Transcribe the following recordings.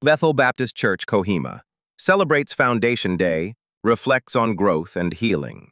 Bethel Baptist Church, Kohima, celebrates Foundation Day, reflects on growth and healing.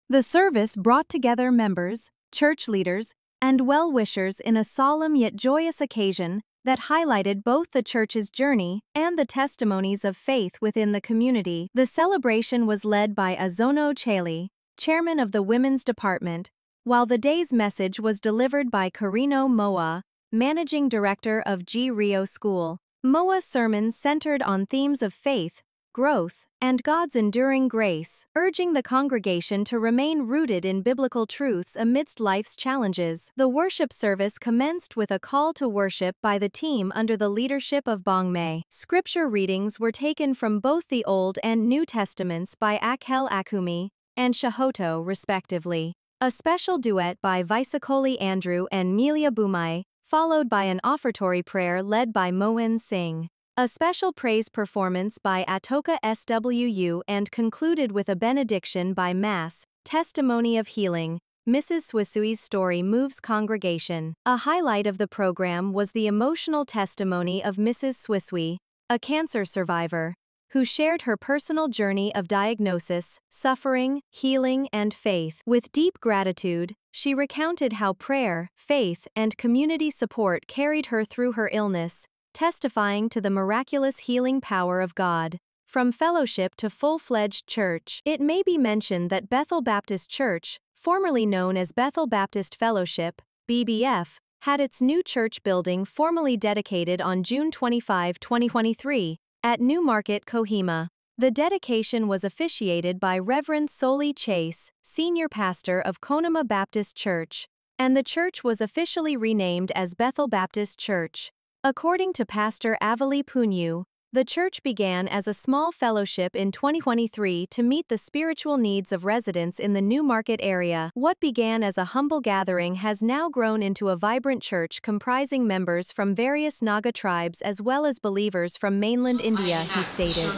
The service brought together members, church leaders, and well-wishers in a solemn yet joyous occasion that highlighted both the church's journey and the testimonies of faith within the community. The celebration was led by Azono Cheli, chairman of the Women's Department, while the day's message was delivered by Carino Moa, managing director of G. Rio School. Moa's sermons centered on themes of faith, growth, and God's enduring grace, urging the congregation to remain rooted in biblical truths amidst life's challenges. The worship service commenced with a call to worship by the team under the leadership of Bong Mei. Scripture readings were taken from both the Old and New Testaments by Akhel Akumi and Shahoto, respectively. A special duet by Visakoli Andrew and Melia Bumai, followed by an offertory prayer led by Moen Singh. A special praise performance by Atoka SWU and concluded with a benediction by Mass, Testimony of Healing. Mrs. Swisui's story moves congregation. A highlight of the program was the emotional testimony of Mrs. Swisui, a cancer survivor, who shared her personal journey of diagnosis, suffering, healing, and faith. With deep gratitude, she recounted how prayer, faith, and community support carried her through her illness, testifying to the miraculous healing power of God. From fellowship to full-fledged church, it may be mentioned that Bethel Baptist Church, formerly known as Bethel Baptist Fellowship, BBF, had its new church building formally dedicated on June 25, 2023, at Newmarket, Kohima. The dedication was officiated by Reverend Soli Chase, senior pastor of Konama Baptist Church, and the church was officially renamed as Bethel Baptist Church. According to Pastor Avali Punyu, the church began as a small fellowship in 2023 to meet the spiritual needs of residents in the Newmarket area. What began as a humble gathering has now grown into a vibrant church comprising members from various Naga tribes as well as believers from mainland India, he stated.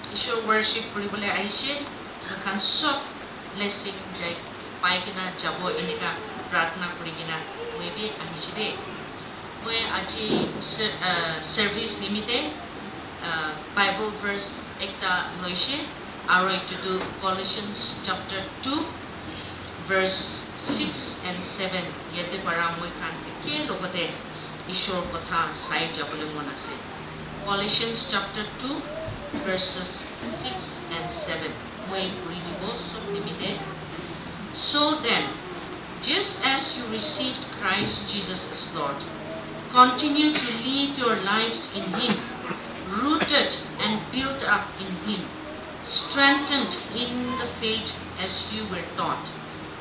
Ishor worship kuribole aishe kan sob blessing jai paikina jabo inika pratna kurigina maybe aishe de moi aji service nimite Bible verse ekta loishe aro to do Colossians chapter 2 verse 6 and 7 yete para moi kan ke logote ishor kotha sai jabole monase Colossians chapter 2 verses 6 and 7. So then, just as you received Christ Jesus as Lord, continue to live your lives in Him, rooted and built up in Him, strengthened in the faith as you were taught,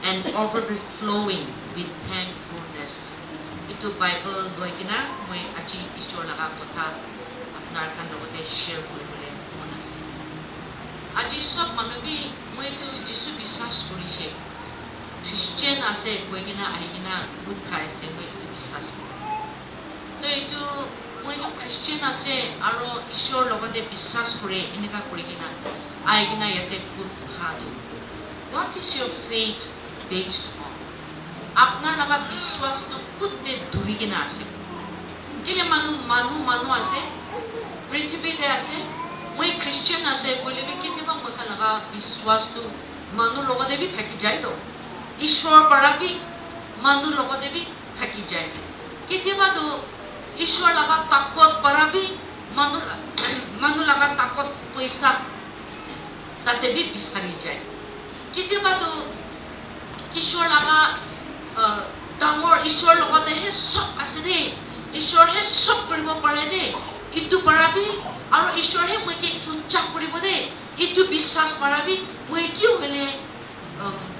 and overflowing with thankfulness. Ito Bible loigina, moi aji ishor laga kotha apnar kan logote share kori. Aji sob manubi moi tu Jesu bisas korise Christian ase koigina aigina good khaise moi tu bisas to itu moi tu Christian ase aro ishor logote bisas kore inika korigina aigina yate good khadu. What is your faith based on? Apnar laga biswas to kutte durigina ase kile manu ase prithvi te ase moi Christian ase kole bi kitiba moi kalaga biswas tu manu logode bi thaki jai do ishwar para bi manu logode bi thaki jai kitiba to ishwar laga takot para bi manu laga takot paisa tate bi bisari jai kitiba to ishwar laga damor ishwar logode he sob ase de ishwar he sob koribo pare de itu para bi aro ishwar he moi ke ucha koribo de itu biswas parabi moi ki hole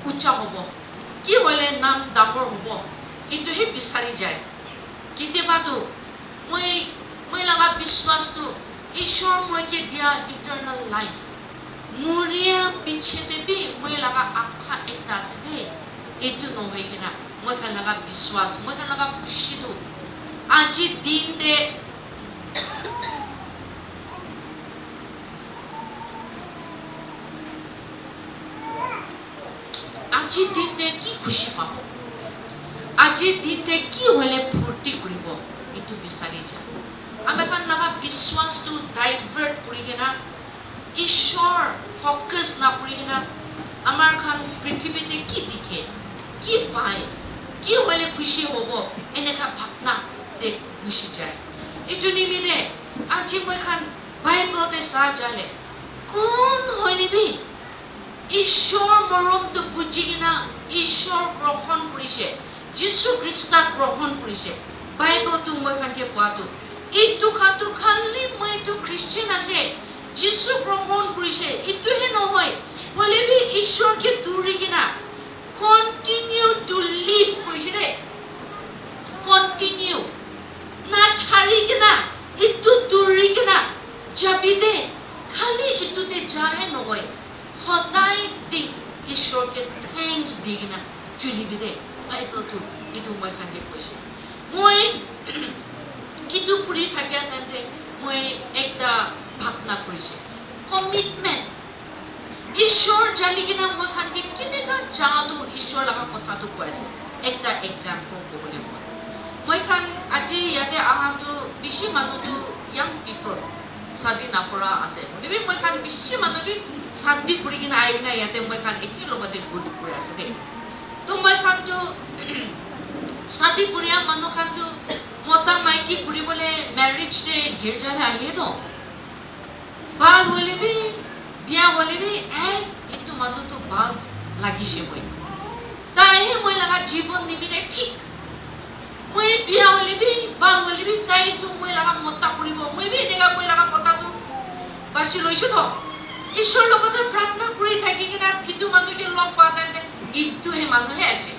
ucha hobo ki hole nam damor hobo itu he bisari jai kiteba to moi laga biswas to ishwar moi ke dia eternal life muria piche de bi moi laga akha ekta se de itu no hoigina moi kan laga biswas moi kan laga khushi to aji din de আজি দিনতে কি খুশি পাব আজি দিনতে কি হলে ফুৰ্তি কৰিব ইটো বিচাৰি যায় আমি খান লগা বিশ্বাসটো ডাইভাৰ্ট কৰি কিনা ঈশ্বৰ ফোকাস না কৰি কিনা আমাৰ খান পৃথিৱীতে কি দেখে কি পায় কি হলে খুশি হ'ব এনেকা ভাবনা তে খুশি যায় ইটো নিমিতে আজি মই খান বাইবেলতে চা জালে কোন হলিবি ঈশ্বৰ মৰমটো বুজি কিনা ঈশ্বৰ গ্ৰহণ কৰিছে যীশু খ্ৰীষ্টক গ্ৰহণ কৰিছে বাইবেলটো মই খানতে কোৱাটো ইটো খাটো খালি মইটো খ্ৰীষ্টিয়ান আছে যীশু গ্ৰহণ কৰিছে ইটোহে নহয় হলিবি ঈশ্বৰকে দূৰি কিনা কন্টিনিউ টু লিভ কৰিছে দে কন্টিনিউ না ছাড়ি কিনা ইটো দূৰি কিনা যাবি দে খালি ইটোতে যায় নহয় সদায় দিন ঈশ্বৰকে থ্যাঙ্কস দি কিনা চলিবি দে বাইবেলটো ইটো মই খানকে কৈছে মই ইটো পঢ়ি থাকে তেন্তে মই একটা ভাবনা কৰিছে কমিটমেন্ট ঈশ্বৰ জানি কিনা মই খানকে কেনেকা যাদু ঈশ্বৰ লগা কথাটো কৈছে একটা এক্সাম্পল ক'বলৈ মই খান আজি ইয়াতে আহাটো বেছি মানুহটো ইয়াং পিপল শাদি নকৰা আছে বুলি মই খান বেছি মানুহ শাদি কৰি কিনা আহি কিনা ইয়াতে মই খান একেলগতে গুড কৰি আছে দেই তো মই খানটো শাদি কৰিয়া মানুহ খানটো মতা মাইকী কৰিবলৈ মেৰিজ ডে গিৰ্জালে আহিয়ে তো ভাল হলিবি বিয়া হলিবি এইটো মানুহটো ভাল লাগিছে মই তাইহে মই লগা জীৱন নিবিৰে ঠিক মই বিয়া হলিবি ভাল হলিবি তাইটো মই লগা মতা কৰিব মই বি এনেকা মই লগা মতাটো বাছি লৈছো তো ঈশ্বৰ লগতে প্ৰাৰ্থনা কৰি থাকি কিনা ইটো মানুহকে লগ পোৱা তেন্তে ইটোহে মানুহে আছে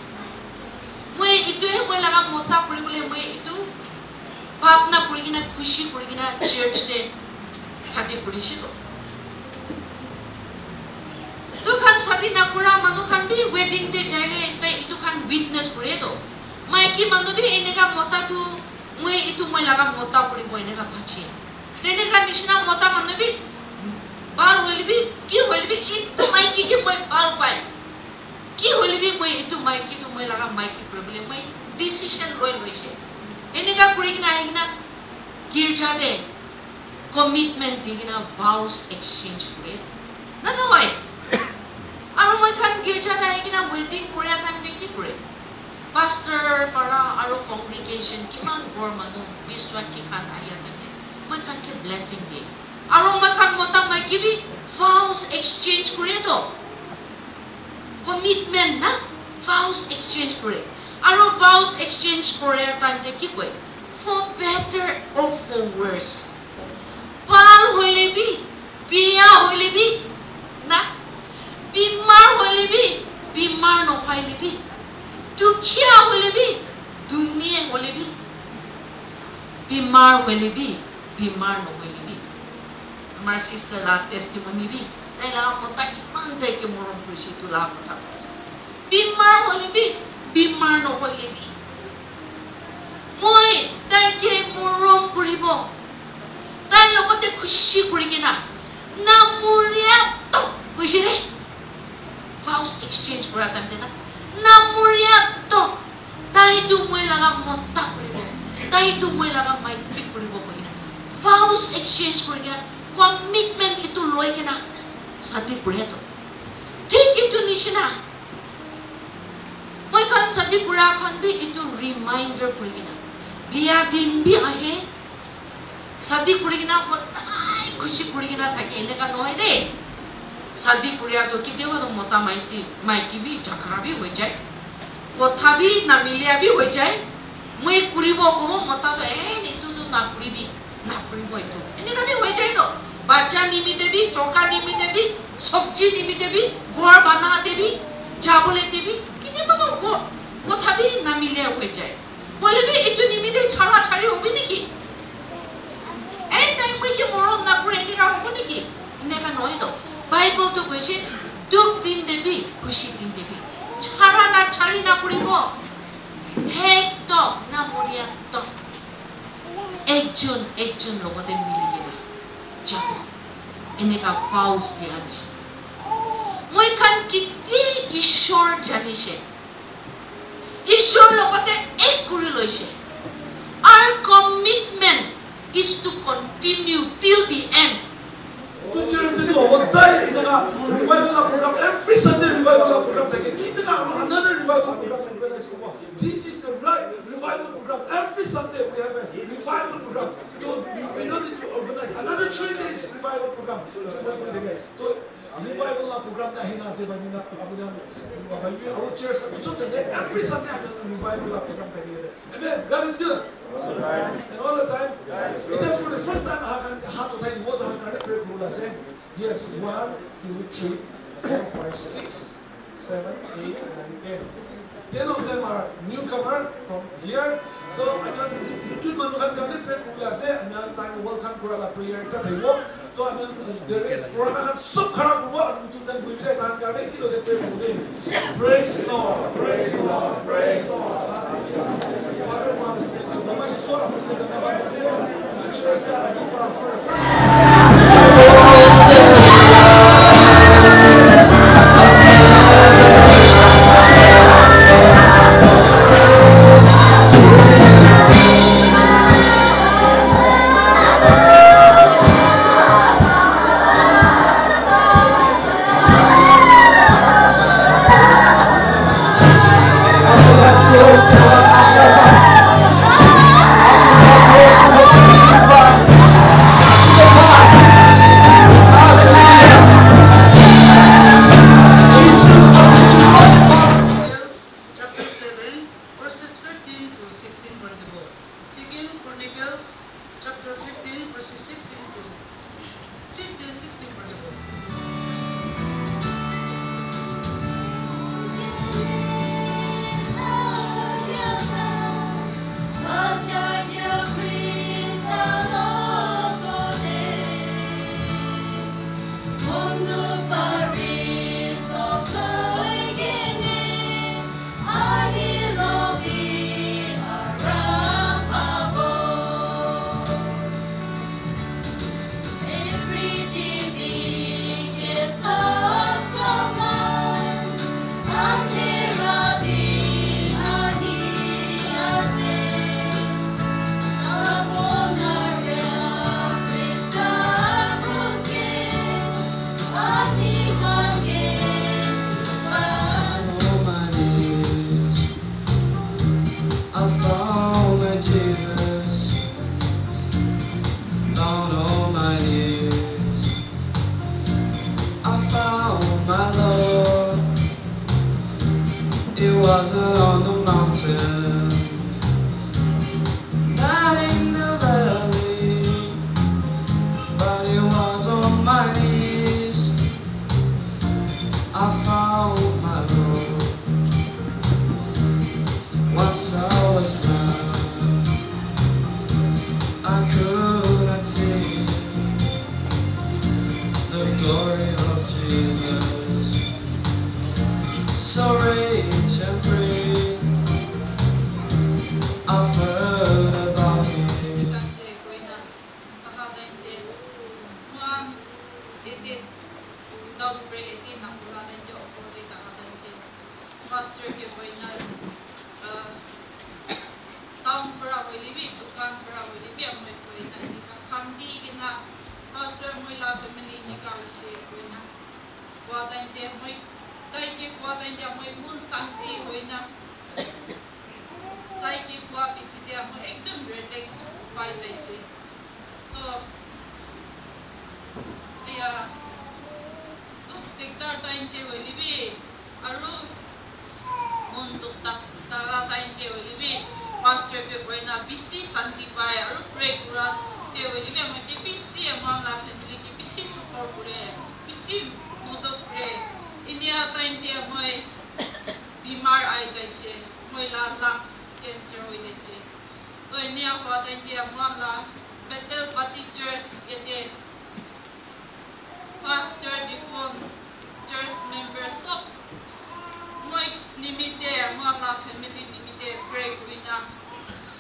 মই ইটোহে মই লগা মতা কৰিবলৈ মই ইটো ভাবনা কৰি কিনা খুশি কৰি কিনা চাৰ্চতে খাতি কৰিছো তো খান শাদি নকৰা মানুহ খান বি ৱেডিং ডে যাইলে তাই ইটো খান উইটনেছ কৰে তো মাইকী মানুহ বি এনেকা মতাটো মই ইটো মই লগা মতা কৰিব এনেকা ভাজি তেনেকা নিচিনা মতা মানুহ বি ভাল হলিবি কি হলিবি ইটো মাইকী কি মই ভাল পাই কি হলিবি মই ইটো মাইকীটো মই লগা মাইকী কৰিবলৈ মই ডিসিশন লৈ লৈছে এনেকা কৰি কিনা আহি কিনা গিৰ্জাতে কমিটমেন্ট দি কিনা ভাউস এক্সচেঞ্জ কৰে না নহয় আৰু মই খান গিৰ্জাতে আহি কিনা ৱেডিং কৰি থাকতে কি কৰে পাষ্টাৰ পৰা আৰু কংগ্ৰিগেশ্যন কিমান বৰ মানুহ বিশ্বাসী খান আহি থাকতে মই খানকে ব্লেছিং দিয়ে আৰু মই খান মতা মাইকী বি ভাউস এক্সচেঞ্জ কৰে তো কমিটমেন্ট না ভাউস এক্সচেঞ্জ কৰে আৰু ভাউস এক্সচেঞ্জ কৰে টাইমতে কি কয় for better or for worse ভাল হইলেবি বিয়া হইলেবি না বিমাৰ হইলেবি বিমাৰ নহইলেবি দুখিয়া হইলেবি দুনিয়া হইলেবি বিমাৰ হইলেবি বিমাৰ নহইলেবি আমাৰ সিস্টাৰ লা টেষ্টিমনি বি তাই লাগা মতা কিমান তাইকে মৰম কৰিছে তো লা কথা কৈছে বিমাৰ হইলেবি বিমাৰ নহইলেবি মই তাইকে মৰম কৰিব তাই লগতে খুশি কৰি কিনা নামুৰিয়া তক কৈছে ৰে ভাউস এক্সচেঞ্জ কৰা টাইমতে না নামুৰিয়া তক তাইটো মই লগা মতা কৰিব তাইটো মই লগা মাইকী কৰিব কৈ কিনা ভাউস এক্সচেঞ্জ কৰি কিনা কমিটমেন্ট ইটো লৈ কিনা শাদি কৰে তো ঠিক ইটো নিচিনা মই খান শাদি কৰা খান বি ইটো ৰিমাইন্ডাৰ কৰি কিনা বিয়া দিন বি আহে শাদি কৰি কিনা সদায় খুশি কৰি কিনা থাকে এনেকা নহয় দে শাদি কৰিয়া তো কেতিয়াবা মতা মাইকী বি ঝগড়া বি হৈ যায় কথা বি নামিলিয়া বি হৈ যায় মই কৰিব ক'ব মতাটো এইটোতো নাকৰিবি নাকৰিব এইটো এনেকা বি হৈ যায় তো বাচ্চা নিমিতে বি চকা নিমিতে বি সবজি নিমিতে বি ঘৰ বানাতে বি যাবলৈ দিবি কেতিয়াবা কথা বি নামিলিয়া হৈ যায় হলে বি এইটো নিমিতে ছাড়া ছাড়ি হবি নেকি এই টাইম মই কি মৰম নকৰে এনেকা হ'ব নেকি এনেকা নহয় তো বাইবেলটো কৈছে দুখ দিন দেবি খুশি দিন দেবি ছাড়া না ছাড়ি না কৰিব একদম না মৰিয়া তো একজন লগতে মিলি কিনা যাব এনেকা ভাউস দিয়া নিচিনা মই খান কেতিয়া ঈশ্বৰ জানিছে ঈশ্বৰ লগতে এক কৰি লৈছে our commitment is to continue till the end revival program every Sunday revival program another revival program this is the right revival program every Sunday we have a revival program we don't need to organize another 3 days revival program revival program na hinase ba mina abunan our church every Sunday revival program amen God is good and all the time it is for the first time I have to tell you what I can pray rule say yes 1 2 3 4 5 6 7 8 9 10 of them are newcomer from here so anan nutun manuhan garden pray rule say anan tang welcome kurala prayer ta thaibo to anan the rest purana kan sab khara kurbo nutun dan buibile tan garden kilo de pray rule praise Lord praise Lord praise Lord hallelujah Father wants to my soul of the church that I do for first wasn't on the mountain, not in the valley, but it was on my knees. I found my Lord. Once I was down, I could not see the glory of Jesus. So rich and free, I've heard about Him. Pastor ke boina taung pra wilibi dukan pra wilibi amoy boina ni khandi kina pastor moy la family ni ka wise boina wada inte moy tai ke wada inte moy mun santi boina tai ke kwa pichite amoy ekdom relax pai jaise to dia duk dikta time ke wilibi aru untuk tak kain ke olibi pastor ke boina bisi santi pai aru pray kura ke olibi amoi ke bisi among la family ke bisi support kure bisi modok kure inia time te amoi bimar ai jaise moi la lungs cancer hoi jaise to inia ko time te among la Bethel Baptist Church ete pastor dipon church members of moi nimite mo la family nimite pray kuina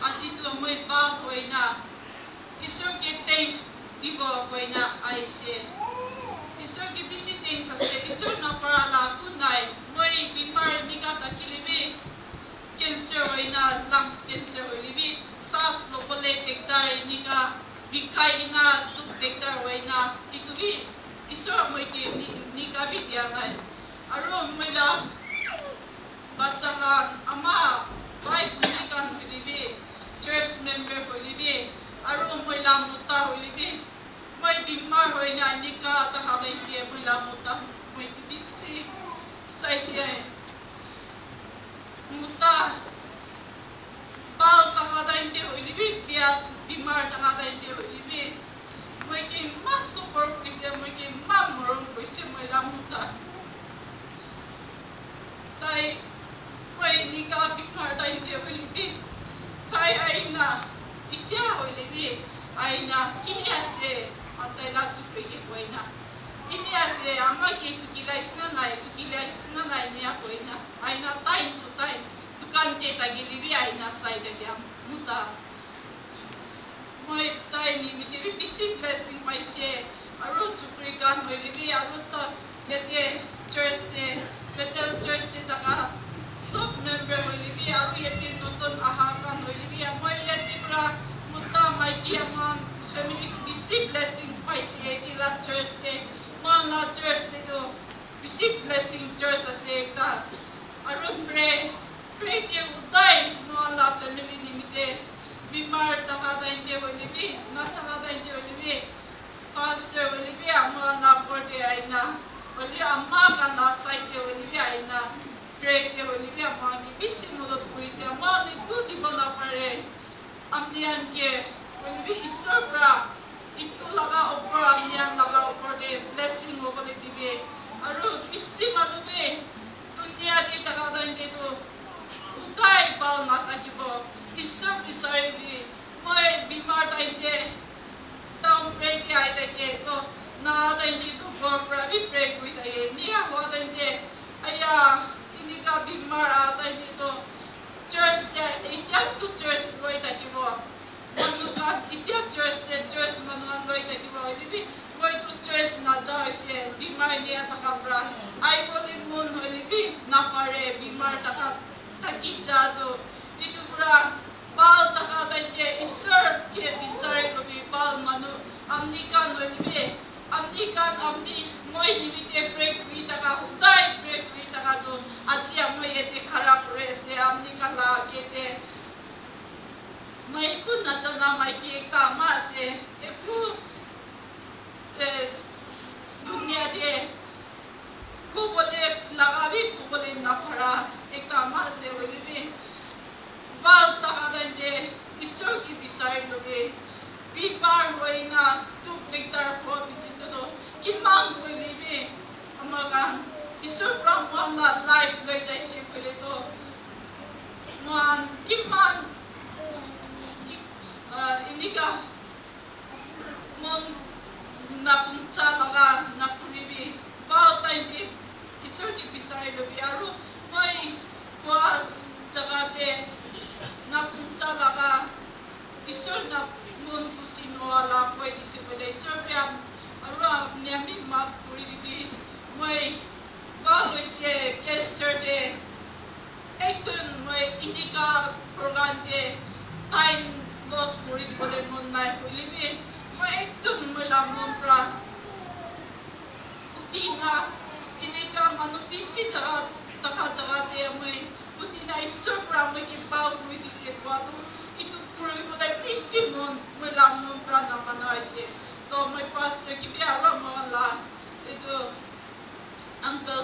aji tu moi ba kuina isor ke thanks dibo kuina aise isor ke bisi thanks ase isor na para la kunai moi kai na tu dektar waina itu bi isor moi ki ni ka bi dia ngai aro moila bacakan ama bai puni kan holibi church member holibi aro moila muta holibi moi bimar hoina ni ka ta ha dai dia moila muta moi bisi sai sai muta bal ta ha dai dia holibi dia bimar ta ha dai dia holibi moi ki maso por pise moi ki mamro pise moila muta tai moi ni ka bimar dai dia holibi kai aina itya holibi aina kini ase atai la chupre ke koina ini ase amma ke tu kilai sna nai ni koina aina time to time dukan te ta gilibi aina sai de biam muta moi tai ni mi te bisi blessing pai se aro chupre kan holibi aro to yete church te betel church te ta sub member holibi aro yete noton aha kan holibi moi yete bra muta mai ki amam family to receive blessing pai se la church te mon la church te to receive blessing church ase ta aro pray ke udai mon la family ni mite bimar ta ka ta inde holibi na ta ka ta inde holibi pastor holibi amon la porte aina oli amma kan la site te holibi aina pray ke holibi amon ki bisimolo puise amon ni good bona pare amnian ke holibi isobra itu laga opor amnian laga opor de blessing hobole dibe aro bisimalo be dunia di takada inde to utai bal na takibo isob isaibi moi bimar ta inde down pray ke ai de to na ta inde to gopra bi pray kuita ye nia ho ta inde aya ini ka bimar ata inde to church ya itya to church loi takibo manukan itya church manuan loi takibo libi loi to church na jao se bimar ni ata kabra ai boli mon holibi na pare bimar ta taki jado itu bra bal ta ka inde isar ke bisar lobi bal manu amnikan holibi amnikan amni moi libi te break kuita ka hudai break kuita ka to achia moi ete kharap rese amnikan la kete mai ku na chana mai ki ka ma se eku dunia de ku bole lagabi ku bole na phara ekta ma se holibi bal ta ka inde isor ki bisai lobe bimar hoina tuk nektar ho bichito do kimang holibi amaga isor brahman la life loi jai se pele to man kimang inika mon na puncha laga na kuribi bal ta inde isor ki bisai lobe aru moi kwa jagate na puncha laga isor na mon kusino ala koi disipole isor biam aru niami map kuribi moi bal se cancer de ekton moi inika program de time loss kuribi bole mon nai kuribi moi ekton moi la mon pra utina inika manu bisi jaga taka jaga de moi utina isor pra moi ki bal kuribi se kwatu itu puri mulai bisi mon la mon pra na manai se to moi pastor ki bia ra mon la itu uncle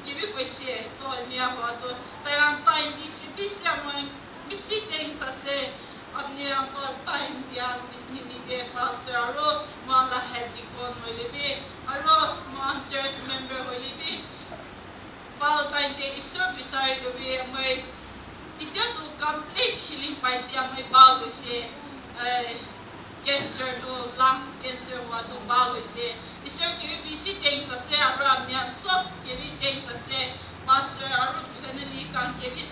gibi ko se to nia ho to tayan time bisi moi bisi te se apne uncle time dia ni de pastor aro mon la head kon holibi aro mon church member holibi bal time de isor bisai do be moi itya to complete healing pai se mai bal ko se cancer to lungs cancer wa to bal ko se isor ki bisi things se aro amnia sob ki things se pastor aro family kan ke bi